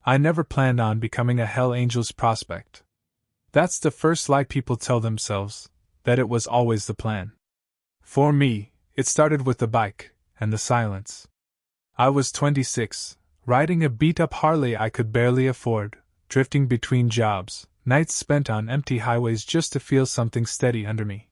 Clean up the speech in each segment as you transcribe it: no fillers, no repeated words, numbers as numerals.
I never planned on becoming a Hell Angels prospect. That's the first lie people tell themselves, that it was always the plan. For me, it started with the bike, and the silence. I was 26, riding a beat-up Harley I could barely afford, drifting between jobs, nights spent on empty highways just to feel something steady under me.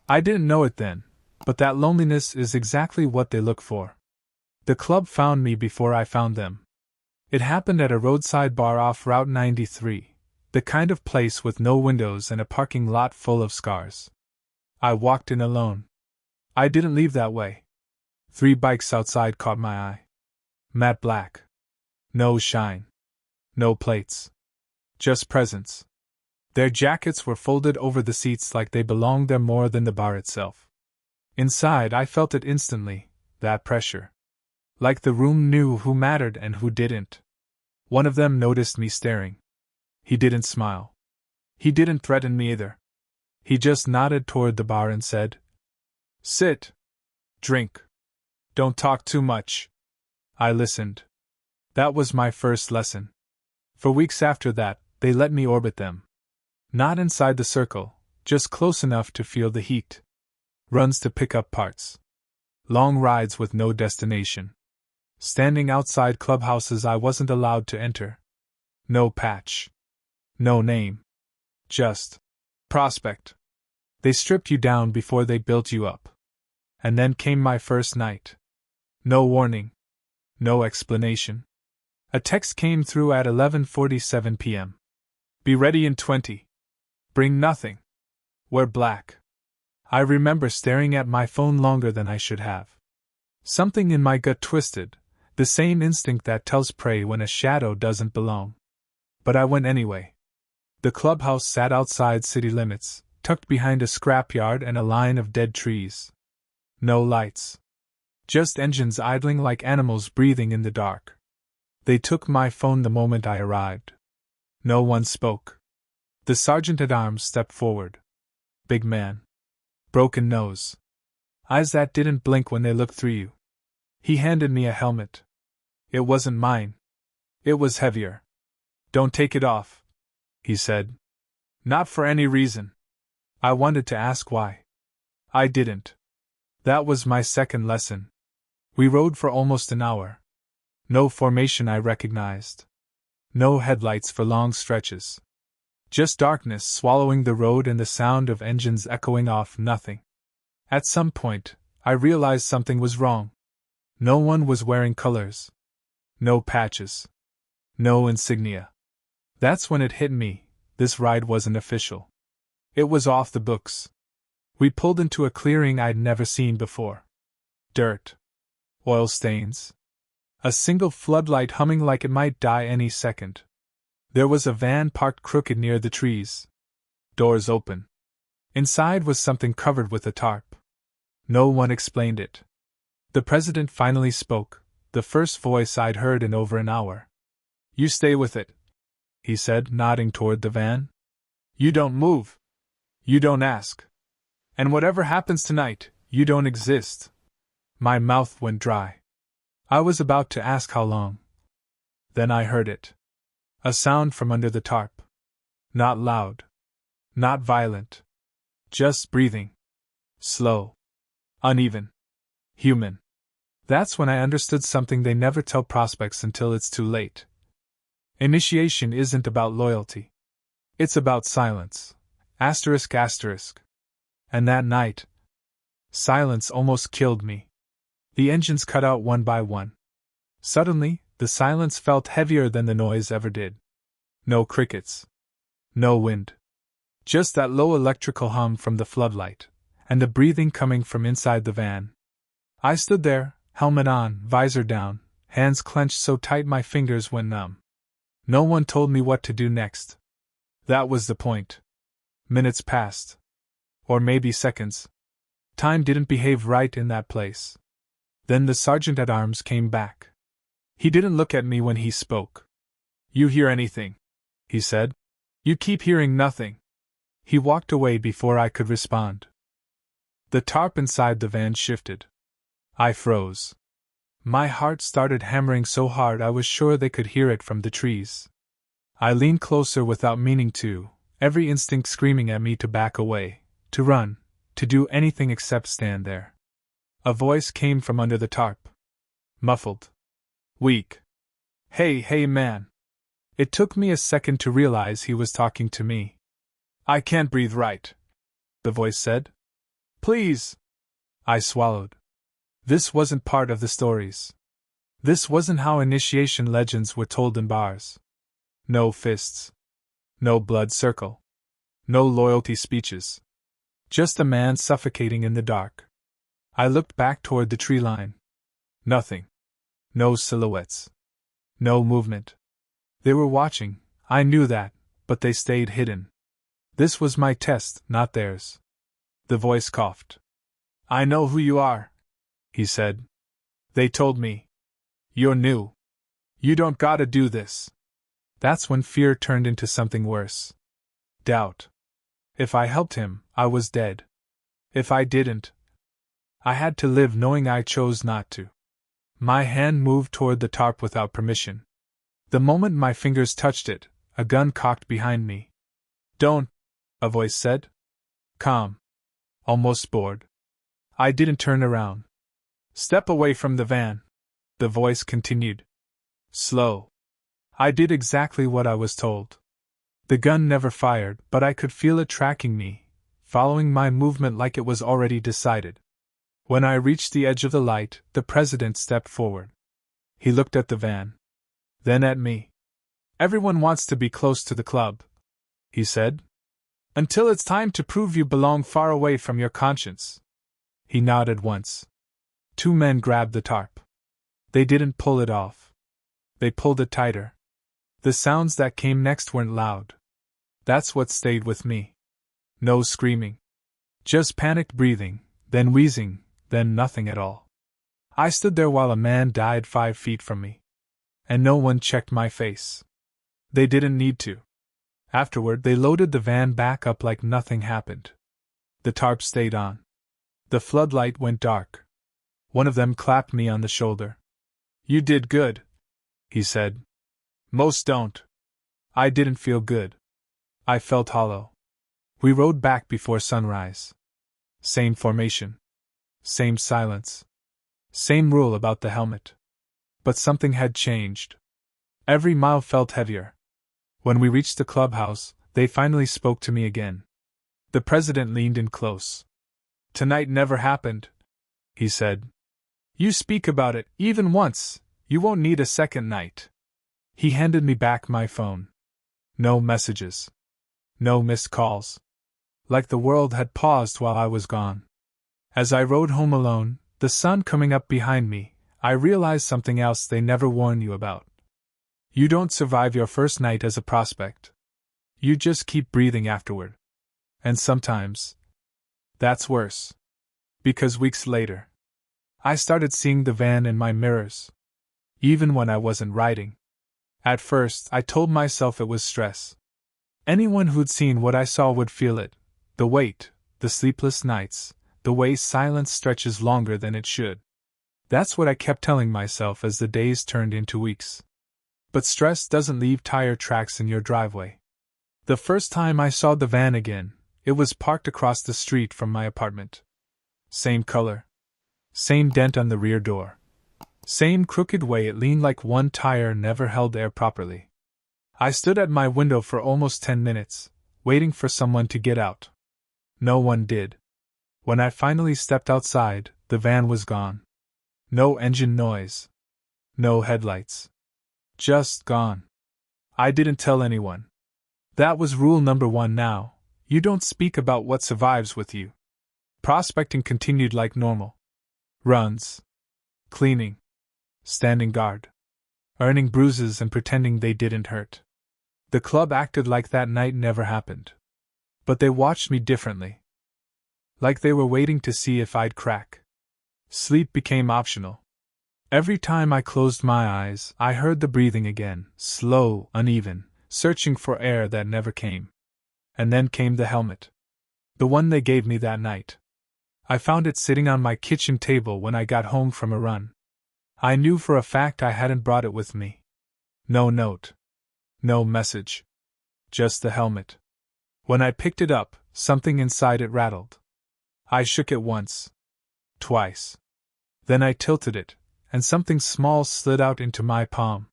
I didn't know it then, but that loneliness is exactly what they look for. The club found me before I found them. It happened at a roadside bar off Route 93, the kind of place with no windows and a parking lot full of scars. I walked in alone. I didn't leave that way. 3 bikes outside caught my eye. Matte black. No shine. No plates. Just presence. Their jackets were folded over the seats like they belonged there more than the bar itself. Inside, I felt it instantly, that pressure. Like the room knew who mattered and who didn't. One of them noticed me staring. He didn't smile. He didn't threaten me either. He just nodded toward the bar and said, "Sit. Drink. Don't talk too much." I listened. That was my first lesson. For weeks after that, they let me orbit them. Not inside the circle, just close enough to feel the heat. Runs to pick up parts. Long rides with no destination. Standing outside clubhouses I wasn't allowed to enter. No patch. No name. Just prospect. They stripped you down before they built you up. And then came my first night. No warning. No explanation. A text came through at 11:47 p.m. Be ready in 20. Bring nothing. Wear black. I remember staring at my phone longer than I should have. Something in my gut twisted, the same instinct that tells prey when a shadow doesn't belong. But I went anyway. The clubhouse sat outside city limits, tucked behind a scrapyard and a line of dead trees. No lights. Just engines idling like animals breathing in the dark. They took my phone the moment I arrived. No one spoke. The sergeant-at-arms stepped forward. Big man. Broken nose. Eyes that didn't blink when they looked through you. He handed me a helmet. It wasn't mine. It was heavier. "Don't take it off," he said. "Not for any reason." I wanted to ask why. I didn't. That was my second lesson. We rode for almost an hour. No formation I recognized. No headlights for long stretches. Just darkness swallowing the road and the sound of engines echoing off nothing. At some point, I realized something was wrong. No one was wearing colors. No patches. No insignia. That's when it hit me, this ride wasn't official. It was off the books. We pulled into a clearing I'd never seen before. Dirt. Oil stains. A single floodlight humming like it might die any second. There was a van parked crooked near the trees. Doors open. Inside was something covered with a tarp. No one explained it. The president finally spoke, the first voice I'd heard in over an hour. "You stay with it," he said, nodding toward the van. "You don't move. You don't ask. And whatever happens tonight, you don't exist." My mouth went dry. I was about to ask how long. Then I heard it. A sound from under the tarp. Not loud. Not violent. Just breathing. Slow. Uneven. Human. That's when I understood something they never tell prospects until it's too late. Initiation isn't about loyalty. It's about silence. Asterisk asterisk. And that night, silence almost killed me. The engines cut out one by one. Suddenly, the silence felt heavier than the noise ever did. No crickets. No wind. Just that low electrical hum from the floodlight, and the breathing coming from inside the van. I stood there, helmet on, visor down, hands clenched so tight my fingers went numb. No one told me what to do next. That was the point. Minutes passed. Or maybe seconds. Time didn't behave right in that place. Then the sergeant-at-arms came back. He didn't look at me when he spoke. "You hear anything?" he said. "You keep hearing nothing." He walked away before I could respond. The tarp inside the van shifted. I froze. My heart started hammering so hard I was sure they could hear it from the trees. I leaned closer without meaning to, every instinct screaming at me to back away, to run, to do anything except stand there. A voice came from under the tarp. Muffled. Weak. Hey man. It took me a second to realize he was talking to me. I can't breathe right, the voice said. Please. I swallowed. This wasn't part of the stories. This wasn't how initiation legends were told in bars. No fists. No blood circle. No loyalty speeches. Just a man suffocating in the dark. I looked back toward the tree line. Nothing. No silhouettes. No movement. They were watching, I knew that, but they stayed hidden. This was my test, not theirs. The voice coughed. I know who you are, he said. They told me. You're new. You don't gotta do this. That's when fear turned into something worse. Doubt. If I helped him, I was dead. If I didn't, I had to live knowing I chose not to. My hand moved toward the tarp without permission. The moment my fingers touched it, a gun cocked behind me. Don't, a voice said. Calm. Almost bored. I didn't turn around. Step away from the van, the voice continued. Slow. I did exactly what I was told. The gun never fired, but I could feel it tracking me, following my movement like it was already decided. When I reached the edge of the light, the president stepped forward. He looked at the van. Then at me. Everyone wants to be close to the club, he said. Until it's time to prove you belong far away from your conscience. He nodded once. Two men grabbed the tarp. They didn't pull it off. They pulled it tighter. The sounds that came next weren't loud. That's what stayed with me. No screaming. Just panicked breathing, then wheezing, then nothing at all. I stood there while a man died 5 feet from me. And no one checked my face. They didn't need to. Afterward, they loaded the van back up like nothing happened. The tarp stayed on. The floodlight went dark. One of them clapped me on the shoulder. You did good, he said. Most don't. I didn't feel good. I felt hollow. We rode back before sunrise. Same formation. Same silence. Same rule about the helmet. But something had changed. Every mile felt heavier. When we reached the clubhouse, they finally spoke to me again. The president leaned in close. Tonight never happened, he said. You speak about it, even once, you won't need a second night. He handed me back my phone. No messages. No missed calls. Like the world had paused while I was gone. As I rode home alone, the sun coming up behind me, I realized something else they never warn you about. You don't survive your first night as a prospect. You just keep breathing afterward. And sometimes, that's worse. Because weeks later, I started seeing the van in my mirrors. Even when I wasn't riding. At first, I told myself it was stress. Anyone who'd seen what I saw would feel it. The weight, the sleepless nights, the way silence stretches longer than it should. That's what I kept telling myself as the days turned into weeks. But stress doesn't leave tire tracks in your driveway. The first time I saw the van again, it was parked across the street from my apartment. Same color. Same dent on the rear door. Same crooked way it leaned like one tire never held air properly. I stood at my window for almost 10 minutes, waiting for someone to get out. No one did. When I finally stepped outside, the van was gone. No engine noise. No headlights. Just gone. I didn't tell anyone. That was rule number 1 now. You don't speak about what survives with you. Prospecting continued like normal. Runs. Cleaning. Standing guard. Earning bruises and pretending they didn't hurt. The club acted like that night never happened. But they watched me differently. Like they were waiting to see if I'd crack. Sleep became optional. Every time I closed my eyes, I heard the breathing again, slow, uneven, searching for air that never came. And then came the helmet. The one they gave me that night. I found it sitting on my kitchen table when I got home from a run. I knew for a fact I hadn't brought it with me. No note. No message. Just the helmet. When I picked it up, something inside it rattled. I shook it once. Twice. Then I tilted it, and something small slid out into my palm.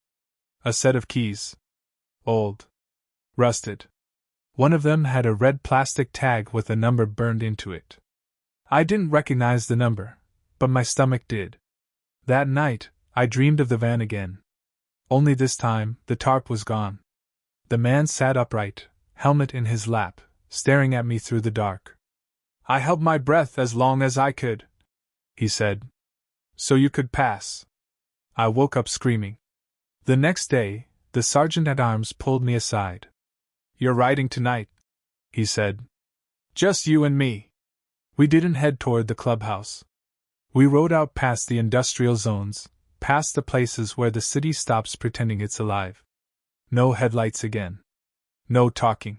A set of keys. Old. Rusted. One of them had a red plastic tag with a number burned into it. I didn't recognize the number, but my stomach did. That night, I dreamed of the van again. Only this time, the tarp was gone. The man sat upright, helmet in his lap, staring at me through the dark. I held my breath as long as I could, he said. So you could pass. I woke up screaming. The next day, the sergeant-at-arms pulled me aside. You're riding tonight, he said. Just you and me. We didn't head toward the clubhouse. We rode out past the industrial zones, past the places where the city stops pretending it's alive. No headlights again. No talking.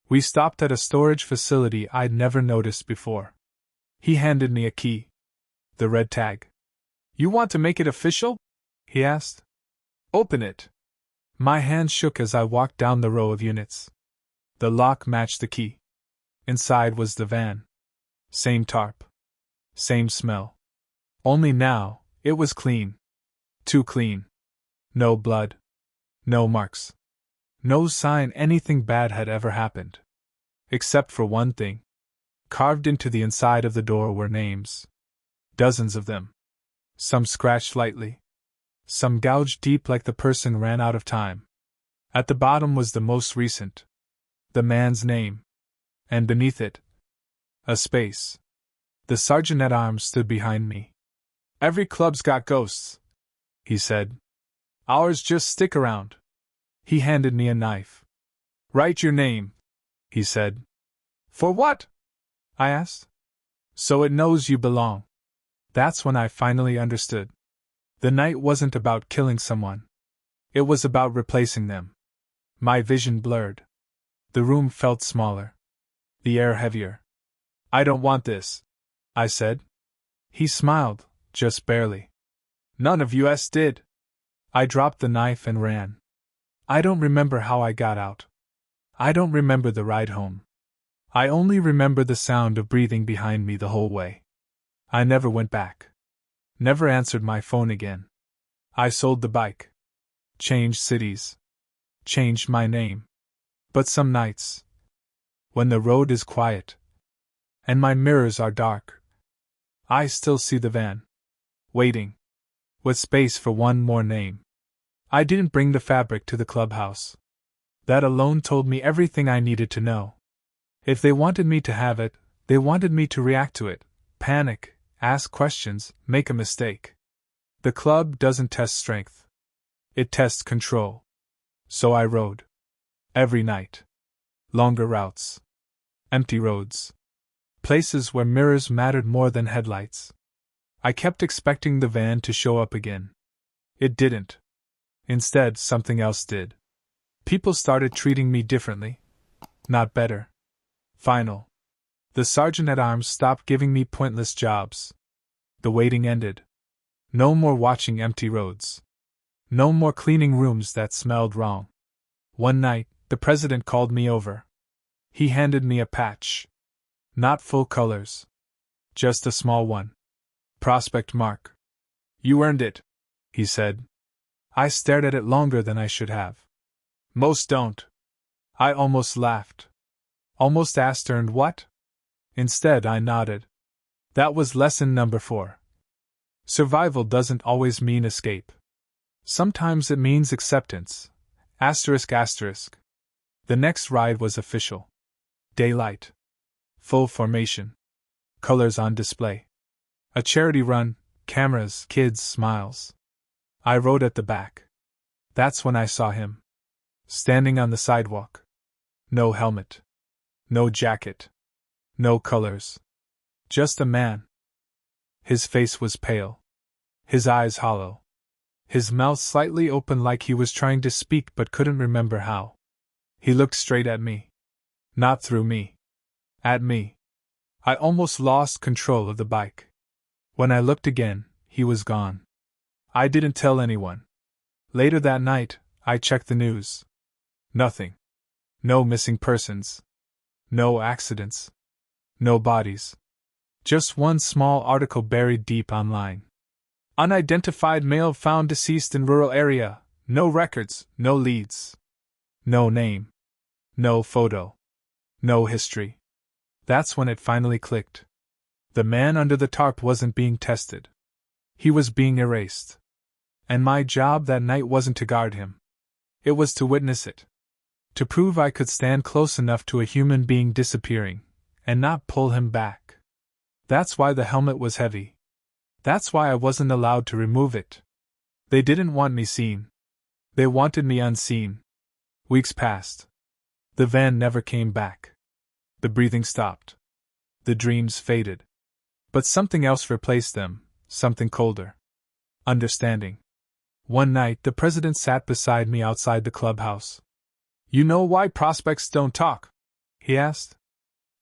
We stopped at a storage facility I'd never noticed before. He handed me a key. The red tag. You want to make it official? He asked. Open it. My hand shook as I walked down the row of units. The lock matched the key. Inside was the van. Same tarp. Same smell. Only now, it was clean. Too clean. No blood. No marks. No sign anything bad had ever happened. Except for one thing. Carved into the inside of the door were names. Dozens of them. Some scratched lightly. Some gouged deep like the person ran out of time. At the bottom was the most recent. The man's name. And beneath it, a space. The sergeant-at-arms stood behind me. Every club's got ghosts, he said. Ours just stick around. He handed me a knife. Write your name, he said. For what? I asked. So it knows you belong. That's when I finally understood. The night wasn't about killing someone. It was about replacing them. My vision blurred. The room felt smaller. The air heavier. I don't want this, I said. He smiled, just barely. None of us did. I dropped the knife and ran. I don't remember how I got out. I don't remember the ride home. I only remember the sound of breathing behind me the whole way. I never went back. Never answered my phone again. I sold the bike. Changed cities. Changed my name. But some nights, when the road is quiet, and my mirrors are dark, I still see the van. Waiting. With space for one more name. I didn't bring the fabric to the clubhouse. That alone told me everything I needed to know. If they wanted me to have it, they wanted me to react to it, panic, ask questions, make a mistake. The club doesn't test strength. It tests control. So I rode. Every night. Longer routes. Empty roads. Places where mirrors mattered more than headlights. I kept expecting the van to show up again. It didn't. Instead, something else did. People started treating me differently. Not better. Final. The sergeant-at-arms stopped giving me pointless jobs. The waiting ended. No more watching empty roads. No more cleaning rooms that smelled wrong. One night, the president called me over. He handed me a patch. Not full colors. Just a small one. Prospect mark. You earned it, he said. I stared at it longer than I should have. Most don't. I almost laughed. Almost asked earned what? Instead, I nodded. That was lesson number 4. Survival doesn't always mean escape. Sometimes it means acceptance. Asterisk asterisk. The next ride was official. Daylight. Full formation. Colors on display. A charity run, cameras, kids, smiles. I rode at the back. That's when I saw him. Standing on the sidewalk. No helmet. No jacket. No colors. Just a man. His face was pale. His eyes hollow. His mouth slightly open like he was trying to speak but couldn't remember how. He looked straight at me. Not through me. At me. I almost lost control of the bike. When I looked again, he was gone. I didn't tell anyone. Later that night, I checked the news. Nothing. No missing persons. No accidents. No bodies. Just one small article buried deep online. Unidentified male found deceased in rural area. No records, no leads. No name. No photo. No history. That's when it finally clicked. The man under the tarp wasn't being tested. He was being erased. And my job that night wasn't to guard him. It was to witness it. To prove I could stand close enough to a human being disappearing, and not pull him back. That's why the helmet was heavy. That's why I wasn't allowed to remove it. They didn't want me seen. They wanted me unseen. Weeks passed. The van never came back. The breathing stopped. The dreams faded. But something else replaced them, something colder. Understanding. One night the president sat beside me outside the clubhouse. You know why prospects don't talk? He asked.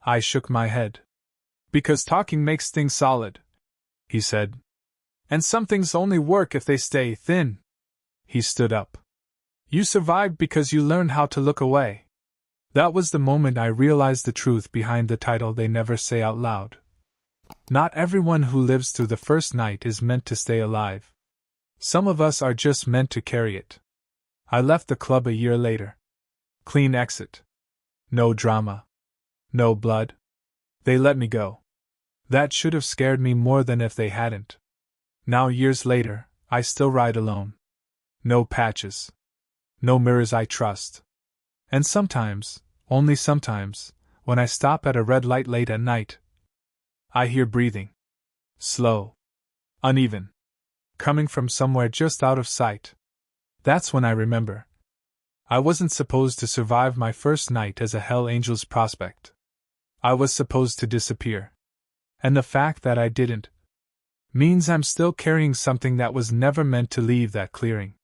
I shook my head. Because talking makes things solid, he said. And some things only work if they stay thin. He stood up. You survived because you learned how to look away. That was the moment I realized the truth behind the title they never say out loud. Not everyone who lives through the first night is meant to stay alive. Some of us are just meant to carry it. I left the club a year later. Clean exit. No drama. No blood. They let me go. That should have scared me more than if they hadn't. Now, years later, I still ride alone. No patches. No mirrors I trust. And sometimes, only sometimes, when I stop at a red light late at night, I hear breathing. Slow. Uneven. Coming from somewhere just out of sight. That's when I remember. I wasn't supposed to survive my first night as a Hell Angels prospect. I was supposed to disappear. And the fact that I didn't means I'm still carrying something that was never meant to leave that clearing.